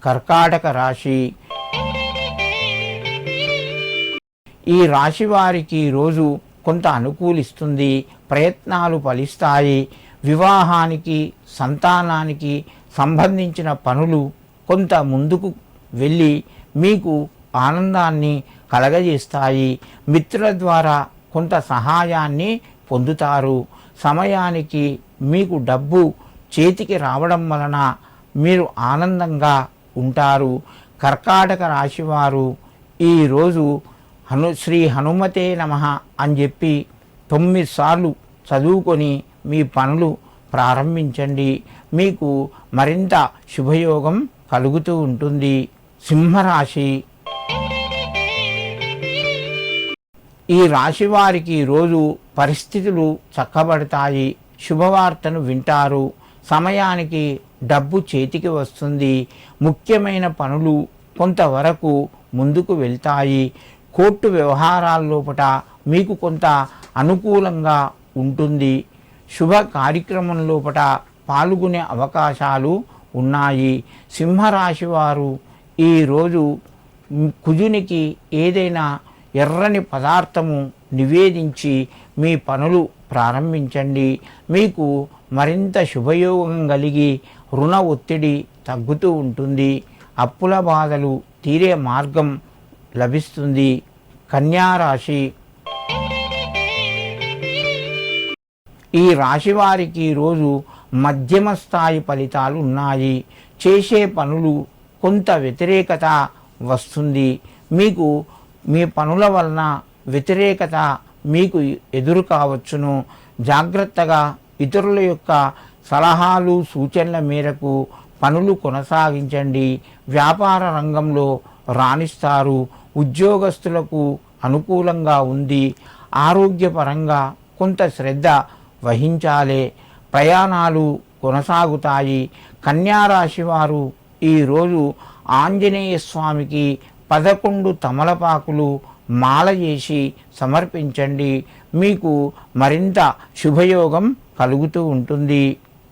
కర్కాటక రాశి. ఈ రాశి వారికి రోజు కొంత అనుకూలిస్తుంది. ప్రయత్నాలు ఫలిస్తాయి. వివాహానికి, సంతానానికి సంబంధించిన పనులు కొంత ముందుకు వెళ్ళి మీకు ఆనందాన్ని కలగజేస్తాయి. మిత్రుల ద్వారా కొంత సహాయాన్ని పొందుతారు. సమయానికి మీకు డబ్బు చేతికి రావడం వలన మీరు ఆనందంగా ఉంటారు. కర్కాటక రాశివారు ఈరోజు శ్రీ హనుమతే నమః అని చెప్పి 9 సార్లు చదువుకొని మీ పనులు ప్రారంభించండి. మీకు మరింత శుభయోగం కలుగుతూ ఉంటుంది. సింహరాశి. ఈ రాశి వారికి రోజు పరిస్థితులు చక్కబడతాయి. శుభవార్తను వింటారు. సమయానికి డబ్బు చేతికి వస్తుంది. ముఖ్యమైన పనులు కొంతవరకు ముందుకు వెళ్తాయి. కోర్టు వ్యవహారాల్లోపట మీకు కొంత అనుకూలంగా ఉంటుంది. శుభ కార్యక్రమం లోపట పాల్గొనే అవకాశాలు ఉన్నాయి. సింహరాశి వారు ఈరోజు కుజునికి ఏదైనా ఎర్రని పదార్థము నివేదించి మీ పనులు ప్రారంభించండి. మీకు మరింత శుభయోగం కలిగి రుణ ఒత్తిడి తగ్గుతూ ఉంటుంది. అప్పుల బాధలు తీరే మార్గం లభిస్తుంది. కన్యారాశి. ఈ రాశి వారికి రోజు మధ్యమ స్థాయి ఫలితాలు ఉన్నాయి. చేసే పనులు కొంత వ్యతిరేకత వస్తుంది. మీకు మీ పనుల వలన వ్యతిరేకత మీకు ఎదురు కావచ్చును. జాగ్రత్తగా ఇతరుల యొక్క సలహాలు సూచనల మేరకు పనులు కొనసాగించండి. వ్యాపార రంగంలో రాణిస్తారు. ఉద్యోగస్తులకు అనుకూలంగా ఉంది. ఆరోగ్యపరంగా కొంత శ్రద్ధ వహించాలి. ప్రయాణాలు కొనసాగుతాయి. కన్యారాశి వారు ఈరోజు ఆంజనేయ స్వామికి 11 తమలపాకులు మాల చేసి సమర్పించండి. మీకు మరింత శుభయోగం కలుగుతూ ఉంటుంది.